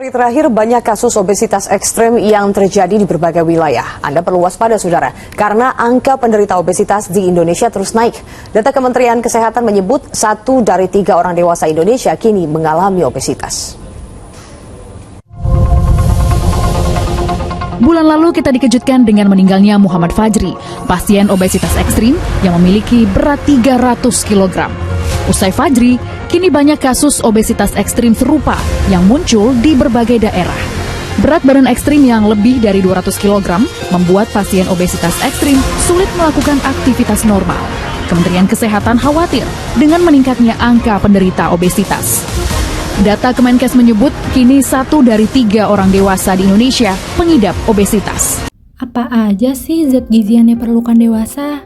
Terakhir, banyak kasus obesitas ekstrem yang terjadi di berbagai wilayah. Anda perlu waspada, saudara, karena angka penderita obesitas di Indonesia terus naik. Data Kementerian Kesehatan menyebut 1 dari 3 orang dewasa Indonesia kini mengalami obesitas. Bulan lalu kita dikejutkan dengan meninggalnya Muhammad Fajri, pasien obesitas ekstrim yang memiliki berat 300 kg. Usai Fajri, kini banyak kasus obesitas ekstrim serupa yang muncul di berbagai daerah. Berat badan ekstrim yang lebih dari 200 kg membuat pasien obesitas ekstrim sulit melakukan aktivitas normal. Kementerian Kesehatan khawatir dengan meningkatnya angka penderita obesitas. Data Kemenkes menyebut kini 1 dari 3 orang dewasa di Indonesia pengidap obesitas. Apa aja sih zat gizi yang diperlukan dewasa?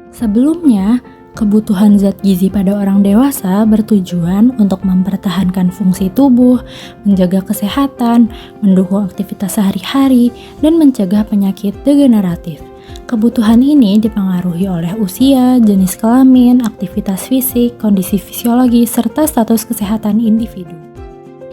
Sebelumnya, kebutuhan zat gizi pada orang dewasa bertujuan untuk mempertahankan fungsi tubuh, menjaga kesehatan, mendukung aktivitas sehari-hari, dan mencegah penyakit degeneratif. Kebutuhan ini dipengaruhi oleh usia, jenis kelamin, aktivitas fisik, kondisi fisiologi, serta status kesehatan individu.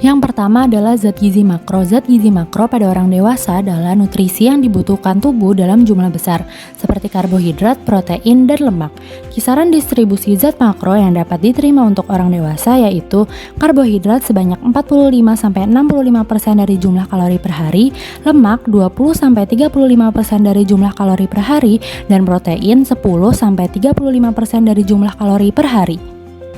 Yang pertama adalah zat gizi makro. Zat gizi makro pada orang dewasa adalah nutrisi yang dibutuhkan tubuh dalam jumlah besar, seperti karbohidrat, protein, dan lemak. Kisaran distribusi zat makro yang dapat diterima untuk orang dewasa yaitu karbohidrat sebanyak 45-65% dari jumlah kalori per hari, lemak 20-35% dari jumlah kalori per hari, dan protein 10-35% dari jumlah kalori per hari.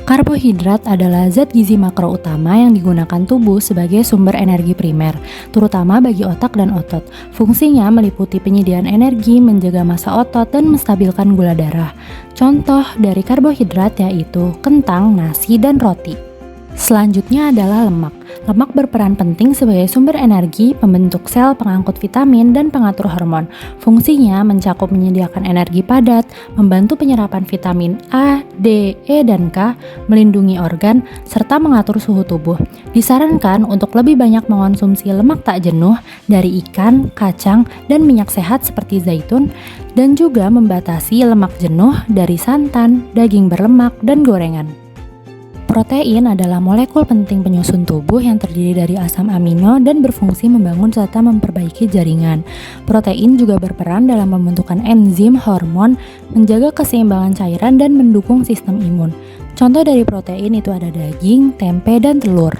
Karbohidrat adalah zat gizi makro utama yang digunakan tubuh sebagai sumber energi primer, terutama bagi otak dan otot. Fungsinya meliputi penyediaan energi, menjaga massa otot, dan menstabilkan gula darah. Contoh dari karbohidrat yaitu kentang, nasi, dan roti. Selanjutnya adalah lemak. Lemak berperan penting sebagai sumber energi, pembentuk sel, pengangkut vitamin, dan pengatur hormon. Fungsinya mencakup menyediakan energi padat, membantu penyerapan vitamin A, D, E, dan K, melindungi organ, serta mengatur suhu tubuh. Disarankan untuk lebih banyak mengonsumsi lemak tak jenuh dari ikan, kacang, dan minyak sehat seperti zaitun, dan juga membatasi lemak jenuh dari santan, daging berlemak, dan gorengan. Protein adalah molekul penting penyusun tubuh yang terdiri dari asam amino dan berfungsi membangun serta memperbaiki jaringan. Protein juga berperan dalam pembentukan enzim, hormon, menjaga keseimbangan cairan, dan mendukung sistem imun. Contoh dari protein itu ada daging, tempe, dan telur.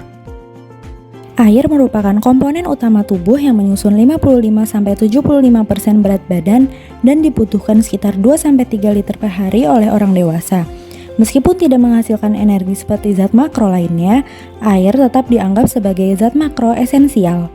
Air merupakan komponen utama tubuh yang menyusun 55-75% berat badan dan dibutuhkan sekitar 2-3 liter per hari oleh orang dewasa. Meskipun tidak menghasilkan energi seperti zat makro lainnya, air tetap dianggap sebagai zat makro esensial.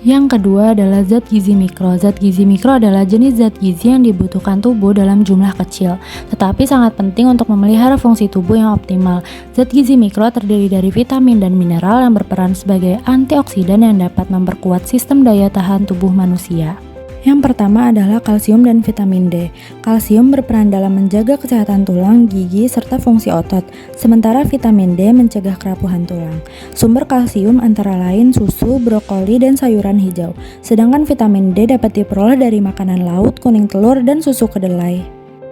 Yang kedua adalah zat gizi mikro. Zat gizi mikro adalah jenis zat gizi yang dibutuhkan tubuh dalam jumlah kecil, tetapi sangat penting untuk memelihara fungsi tubuh yang optimal. Zat gizi mikro terdiri dari vitamin dan mineral yang berperan sebagai antioksidan yang dapat memperkuat sistem daya tahan tubuh manusia. Yang pertama adalah kalsium dan vitamin D. Kalsium berperan dalam menjaga kesehatan tulang, gigi, serta fungsi otot, sementara vitamin D mencegah kerapuhan tulang. Sumber kalsium antara lain susu, brokoli, dan sayuran hijau, sedangkan vitamin D dapat diperoleh dari makanan laut, kuning telur, dan susu kedelai.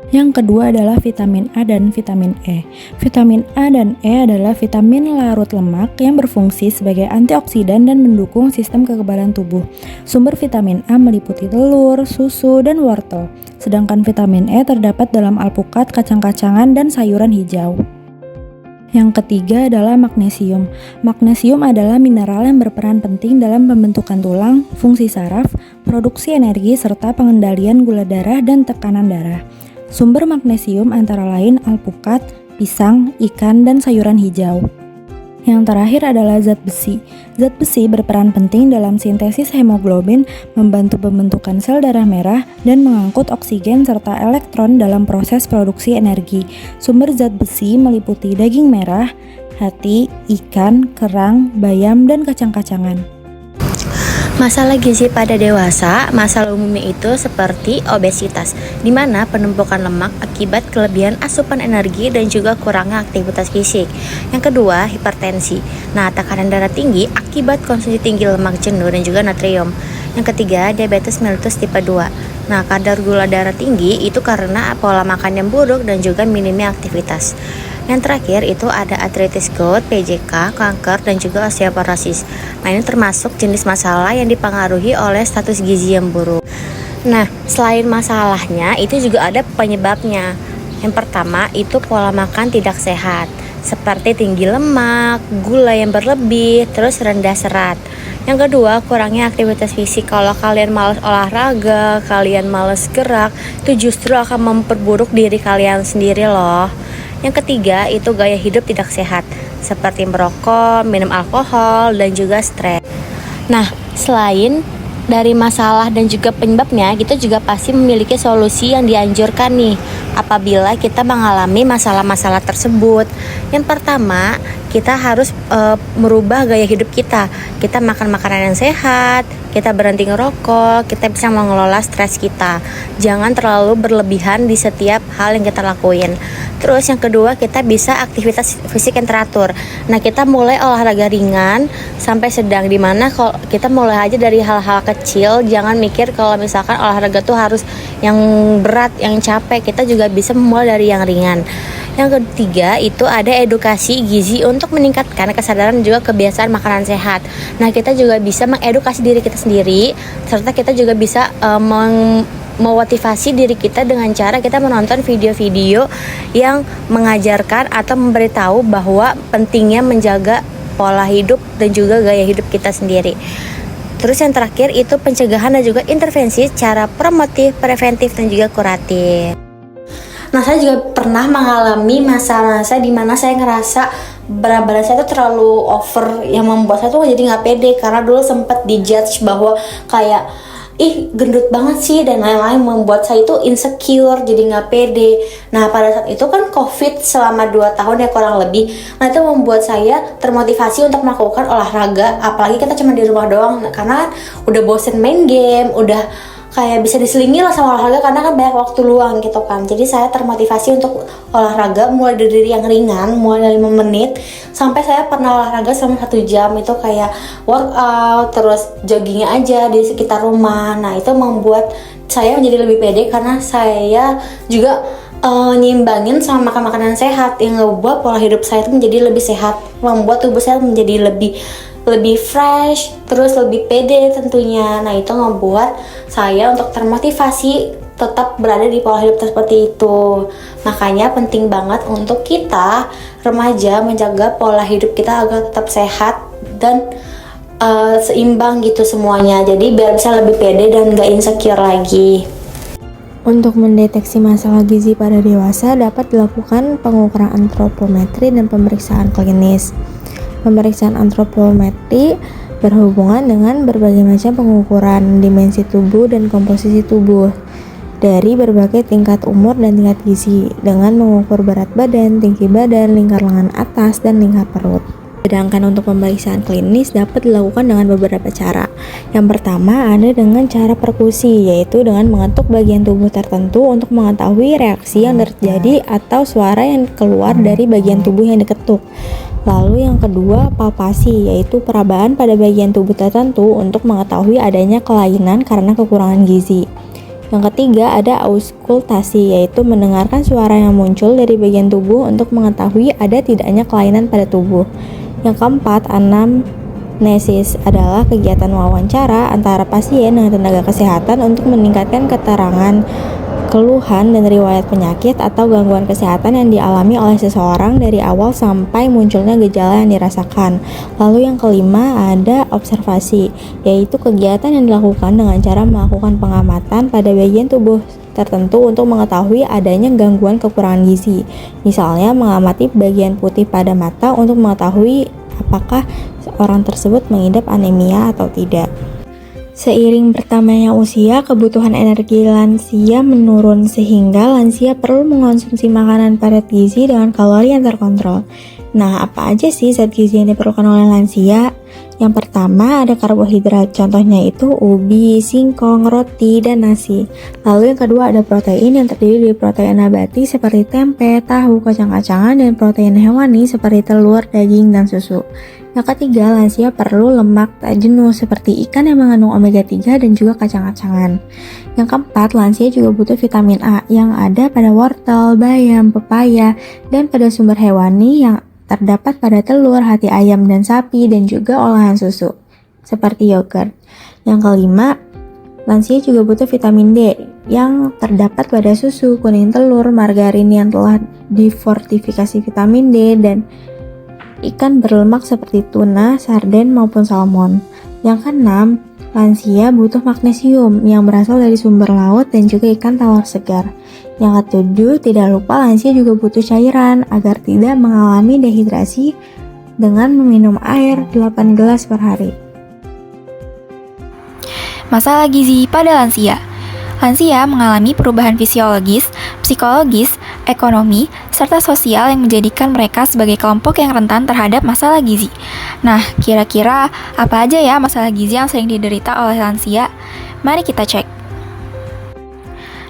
Yang kedua adalah vitamin A dan vitamin E. Vitamin A dan E adalah vitamin larut lemak yang berfungsi sebagai antioksidan dan mendukung sistem kekebalan tubuh. Sumber vitamin A meliputi telur, susu, dan wortel, sedangkan vitamin E terdapat dalam alpukat, kacang-kacangan, dan sayuran hijau. Yang ketiga adalah magnesium. Magnesium adalah mineral yang berperan penting dalam pembentukan tulang, fungsi saraf, produksi energi, serta pengendalian gula darah dan tekanan darah. Sumber magnesium antara lain alpukat, pisang, ikan, dan sayuran hijau. Yang terakhir adalah zat besi. Zat besi berperan penting dalam sintesis hemoglobin, membantu pembentukan sel darah merah, dan mengangkut oksigen serta elektron dalam proses produksi energi. Sumber zat besi meliputi daging merah, hati, ikan, kerang, bayam, dan kacang-kacangan. Masalah gizi pada dewasa, masalah umumnya itu seperti obesitas, di mana penumpukan lemak akibat kelebihan asupan energi dan juga kurangnya aktivitas fisik. Yang kedua, hipertensi. Nah, tekanan darah tinggi akibat konsumsi tinggi lemak jenuh dan juga natrium. Yang ketiga, diabetes mellitus tipe 2. Nah, kadar gula darah tinggi itu karena pola makan yang buruk dan juga minimnya aktivitas. Yang terakhir itu ada artritis gout, PJK, kanker, dan juga osteoporosis. Nah, ini termasuk jenis masalah yang dipengaruhi oleh status gizi yang buruk. Nah, selain masalahnya, itu juga ada penyebabnya. Yang pertama itu pola makan tidak sehat, seperti tinggi lemak, gula yang berlebih, terus rendah serat. Yang kedua, kurangnya aktivitas fisik. Kalau kalian malas olahraga, kalian malas gerak, itu justru akan memperburuk diri kalian sendiri loh. Yang ketiga, itu gaya hidup tidak sehat, seperti merokok, minum alkohol, dan juga stres. Nah, selain dari masalah dan juga penyebabnya, kita juga pasti memiliki solusi yang dianjurkan nih apabila kita mengalami masalah-masalah tersebut. Yang pertama, kita harus merubah gaya hidup kita. Kita makan makanan yang sehat, kita berhenti ngerokok, kita bisa mengelola stres kita. Jangan terlalu berlebihan di setiap hal yang kita lakuin. Terus yang kedua, kita bisa aktivitas fisik yang teratur. Nah, kita mulai olahraga ringan sampai sedang, dimana kalau kita mulai aja dari hal-hal kecil. Jangan mikir kalau misalkan olahraga tuh harus yang berat, yang capek. Kita juga bisa memulai dari yang ringan. Yang ketiga itu ada edukasi gizi untuk meningkatkan kesadaran juga kebiasaan makanan sehat. Nah, kita juga bisa mengedukasi diri kita sendiri, serta kita juga bisa memotivasi diri kita dengan cara kita menonton video-video yang mengajarkan atau memberitahu bahwa pentingnya menjaga pola hidup dan juga gaya hidup kita sendiri. Terus yang terakhir itu pencegahan dan juga intervensi secara promotif, preventif, dan juga kuratif. Nah, saya juga pernah mengalami masa-masa di mana saya ngerasa berat badan saya tuh terlalu over, yang membuat saya tuh jadi nggak pede, karena dulu sempat dijudge bahwa kayak ih gendut banget sih dan lain-lain, membuat saya itu insecure, jadi nggak pede. Nah, pada saat itu kan COVID selama 2 tahun ya kurang lebih. Nah, itu membuat saya termotivasi untuk melakukan olahraga, apalagi kita cuma di rumah doang, karena kan udah bosen main game, udah kayak bisa diselingi lah sama olahraga karena kan banyak waktu luang gitu kan. Jadi saya termotivasi untuk olahraga mulai dari yang ringan, mulai dari 5 menit sampai saya pernah olahraga selama 1 jam, itu kayak workout, terus joggingnya aja di sekitar rumah. Nah, itu membuat saya menjadi lebih pede karena saya juga nyimbangin sama makan makanan sehat yang ngebuat pola hidup saya itu menjadi lebih sehat, membuat tubuh saya menjadi lebih fresh, terus lebih pede tentunya. Nah, itu ngebuat saya untuk termotivasi tetap berada di pola hidup seperti itu. Makanya penting banget untuk kita remaja menjaga pola hidup kita agar tetap sehat dan seimbang gitu semuanya. Jadi biar bisa lebih pede dan gak insecure lagi. Untuk mendeteksi masalah gizi pada dewasa dapat dilakukan pengukuran antropometri dan pemeriksaan klinis. Pemeriksaan antropometri berhubungan dengan berbagai macam pengukuran dimensi tubuh dan komposisi tubuh dari berbagai tingkat umur dan tingkat gizi dengan mengukur berat badan, tinggi badan, lingkar lengan atas, dan lingkar perut. Sedangkan untuk pemeriksaan klinis dapat dilakukan dengan beberapa cara. Yang pertama ada dengan cara perkusi, yaitu dengan mengetuk bagian tubuh tertentu untuk mengetahui reaksi yang terjadi atau suara yang keluar dari bagian tubuh yang diketuk. Lalu yang kedua, palpasi, yaitu perabaan pada bagian tubuh tertentu untuk mengetahui adanya kelainan karena kekurangan gizi. Yang ketiga ada auskultasi, yaitu mendengarkan suara yang muncul dari bagian tubuh untuk mengetahui ada tidaknya kelainan pada tubuh. Yang keempat, anamnesis adalah kegiatan wawancara antara pasien dengan tenaga kesehatan untuk meningkatkan keterangan keluhan dan riwayat penyakit atau gangguan kesehatan yang dialami oleh seseorang dari awal sampai munculnya gejala yang dirasakan. Lalu yang kelima ada observasi, yaitu kegiatan yang dilakukan dengan cara melakukan pengamatan pada bagian tubuh tertentu untuk mengetahui adanya gangguan kekurangan gizi. Misalnya mengamati bagian putih pada mata untuk mengetahui apakah orang tersebut mengidap anemia atau tidak. Seiring bertambahnya usia, kebutuhan energi lansia menurun sehingga lansia perlu mengonsumsi makanan padat gizi dengan kalori yang terkontrol. Nah, apa aja sih zat gizi yang diperlukan oleh lansia? Yang pertama ada karbohidrat, contohnya itu ubi, singkong, roti, dan nasi. Lalu yang kedua ada protein yang terdiri dari protein nabati seperti tempe, tahu, kacang-kacangan, dan protein hewani seperti telur, daging, dan susu. Yang ketiga, lansia perlu lemak tak jenuh seperti ikan yang mengandung omega 3 dan juga kacang-kacangan. Yang keempat, lansia juga butuh vitamin A yang ada pada wortel, bayam, pepaya, dan pada sumber hewani yang terdapat pada telur, hati ayam dan sapi, dan juga olahan susu, seperti yogurt. Yang kelima, lansia juga butuh vitamin D yang terdapat pada susu, kuning telur, margarin yang telah difortifikasi vitamin D, dan ikan berlemak seperti tuna, sarden, maupun salmon. Yang keenam, lansia butuh magnesium yang berasal dari sumber laut dan juga ikan tawar segar. Yang ketujuh, tidak lupa lansia juga butuh cairan agar tidak mengalami dehidrasi dengan meminum air 8 gelas per hari. Masalah gizi pada lansia. Lansia mengalami perubahan fisiologis, psikologis, ekonomi, serta sosial yang menjadikan mereka sebagai kelompok yang rentan terhadap masalah gizi. Nah, kira-kira apa aja ya masalah gizi yang sering diderita oleh lansia? Mari kita cek.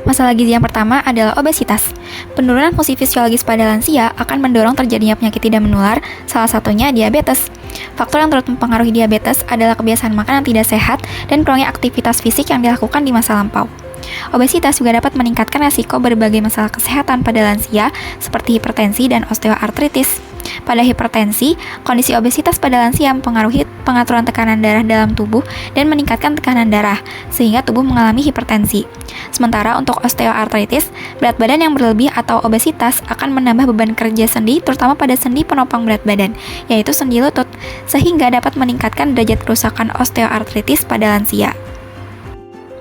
Masalah gizi yang pertama adalah obesitas. Penurunan fungsi fisiologis pada lansia akan mendorong terjadinya penyakit tidak menular, salah satunya diabetes. Faktor yang turut mempengaruhi diabetes adalah kebiasaan makan yang tidak sehat dan kurangnya aktivitas fisik yang dilakukan di masa lampau. Obesitas juga dapat meningkatkan resiko berbagai masalah kesehatan pada lansia seperti hipertensi dan osteoartritis. Pada hipertensi, kondisi obesitas pada lansia mempengaruhi pengaturan tekanan darah dalam tubuh dan meningkatkan tekanan darah, sehingga tubuh mengalami hipertensi. Sementara untuk osteoartritis, berat badan yang berlebih atau obesitas akan menambah beban kerja sendi, terutama pada sendi penopang berat badan, yaitu sendi lutut, sehingga dapat meningkatkan derajat kerusakan osteoartritis pada lansia.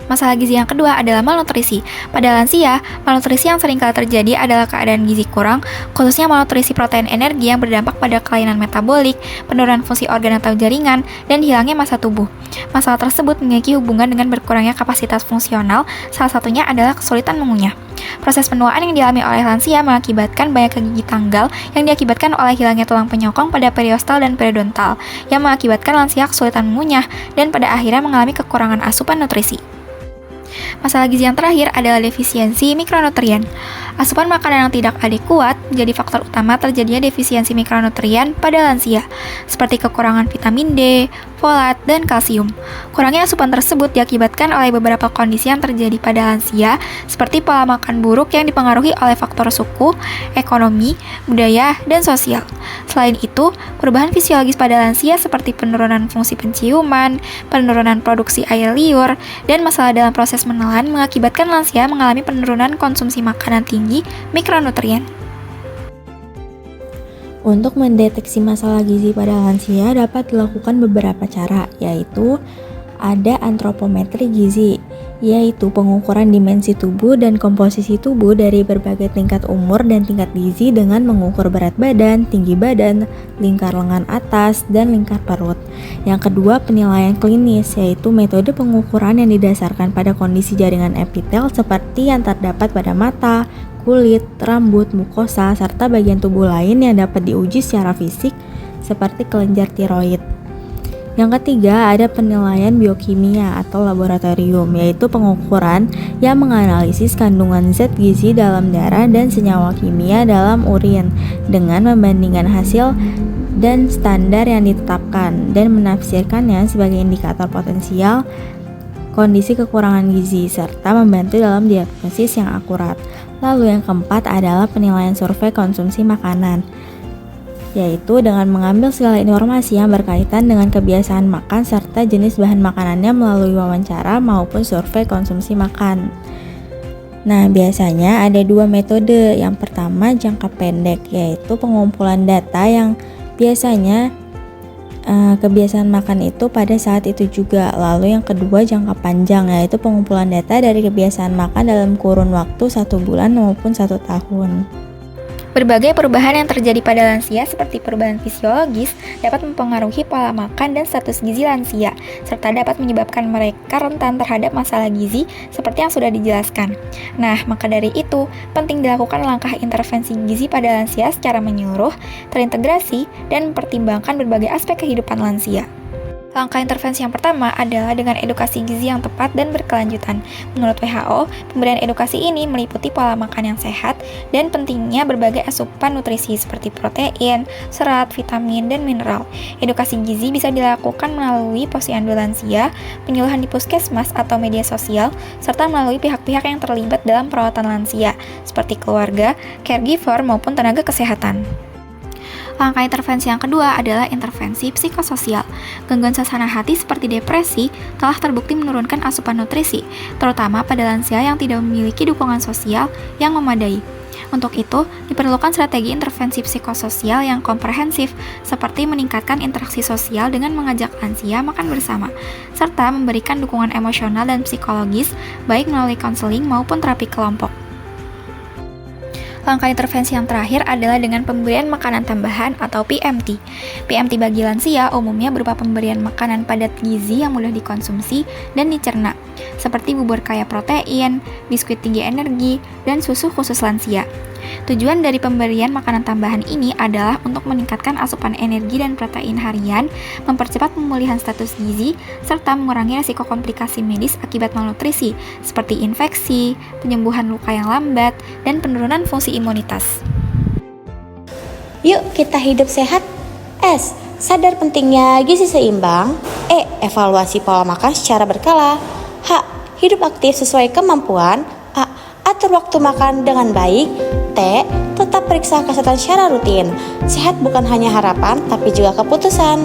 Masalah gizi yang kedua adalah malnutrisi. Pada lansia, malnutrisi yang seringkali terjadi adalah keadaan gizi kurang, khususnya malnutrisi protein energi yang berdampak pada kelainan metabolik, penurunan fungsi organ atau jaringan, dan hilangnya massa tubuh. Masalah tersebut memiliki hubungan dengan berkurangnya kapasitas fungsional, salah satunya adalah kesulitan mengunyah. Proses penuaan yang dialami oleh lansia mengakibatkan banyaknya gigi tanggal yang diakibatkan oleh hilangnya tulang penyokong pada periostal dan periodontal, yang mengakibatkan lansia kesulitan mengunyah dan pada akhirnya mengalami kekurangan asupan nutrisi. Masalah gizi yang terakhir adalah defisiensi mikronutrien. Asupan makanan yang tidak adekuat menjadi faktor utama terjadinya defisiensi mikronutrien pada lansia, seperti kekurangan vitamin D, folat, dan kalsium. Kurangnya asupan tersebut diakibatkan oleh beberapa kondisi yang terjadi pada lansia, seperti pola makan buruk yang dipengaruhi oleh faktor suku, ekonomi, budaya, dan sosial. Selain itu, perubahan fisiologis pada lansia seperti penurunan fungsi penciuman, penurunan produksi air liur, dan masalah dalam proses menelan mengakibatkan lansia mengalami penurunan konsumsi makanan tinggi mikronutrien. Untuk mendeteksi masalah gizi pada lansia dapat dilakukan beberapa cara, yaitu ada antropometri gizi, yaitu pengukuran dimensi tubuh dan komposisi tubuh dari berbagai tingkat umur dan tingkat gizi dengan mengukur berat badan, tinggi badan, lingkar lengan atas, dan lingkar perut. Yang kedua, penilaian klinis, yaitu metode pengukuran yang didasarkan pada kondisi jaringan epitel seperti yang terdapat pada mata, kulit, rambut, mukosa, serta bagian tubuh lain yang dapat diuji secara fisik seperti kelenjar tiroid. Yang ketiga, ada penilaian biokimia atau laboratorium, yaitu pengukuran yang menganalisis kandungan zat gizi dalam darah dan senyawa kimia dalam urin dengan membandingkan hasil dan standar yang ditetapkan dan menafsirkannya sebagai indikator potensial kondisi kekurangan gizi serta membantu dalam diagnosis yang akurat. Lalu yang keempat adalah penilaian survei konsumsi makanan, yaitu dengan mengambil segala informasi yang berkaitan dengan kebiasaan makan serta jenis bahan makanannya melalui wawancara maupun survei konsumsi makan. Nah, biasanya ada dua metode. Yang pertama jangka pendek, yaitu pengumpulan data yang biasanya kebiasaan makan itu pada saat itu juga. Lalu yang kedua jangka panjang, yaitu pengumpulan data dari kebiasaan makan dalam kurun waktu 1 bulan maupun 1 tahun. Berbagai perubahan yang terjadi pada lansia seperti perubahan fisiologis dapat mempengaruhi pola makan dan status gizi lansia, serta dapat menyebabkan mereka rentan terhadap masalah gizi seperti yang sudah dijelaskan. Nah, maka dari itu, penting dilakukan langkah intervensi gizi pada lansia secara menyeluruh, terintegrasi, dan mempertimbangkan berbagai aspek kehidupan lansia. Langkah intervensi yang pertama adalah dengan edukasi gizi yang tepat dan berkelanjutan. Menurut WHO, pemberian edukasi ini meliputi pola makan yang sehat dan pentingnya berbagai asupan nutrisi seperti protein, serat, vitamin, dan mineral. Edukasi gizi bisa dilakukan melalui posyandu lansia, penyuluhan di puskesmas atau media sosial, serta melalui pihak-pihak yang terlibat dalam perawatan lansia, seperti keluarga, caregiver, maupun tenaga kesehatan. Langkah intervensi yang kedua adalah intervensi psikososial. Gangguan suasana hati seperti depresi telah terbukti menurunkan asupan nutrisi, terutama pada lansia yang tidak memiliki dukungan sosial yang memadai. Untuk itu, diperlukan strategi intervensi psikososial yang komprehensif, seperti meningkatkan interaksi sosial dengan mengajak lansia makan bersama, serta memberikan dukungan emosional dan psikologis, baik melalui konseling maupun terapi kelompok. Langkah intervensi yang terakhir adalah dengan pemberian makanan tambahan atau PMT. PMT bagi lansia umumnya berupa pemberian makanan padat gizi yang mudah dikonsumsi dan dicerna, seperti bubur kaya protein, biskuit tinggi energi, dan susu khusus lansia. Tujuan dari pemberian makanan tambahan ini adalah untuk meningkatkan asupan energi dan protein harian, mempercepat pemulihan status gizi, serta mengurangi risiko komplikasi medis akibat malnutrisi, seperti infeksi, penyembuhan luka yang lambat, dan penurunan fungsi imunitas. Yuk kita hidup sehat. S. Sadar pentingnya gizi seimbang. E. Evaluasi pola makan secara berkala. H. Hidup aktif sesuai kemampuan. A. Atur waktu makan dengan baik. T. Tetap periksa kesehatan secara rutin. Sehat bukan hanya harapan, tapi juga keputusan.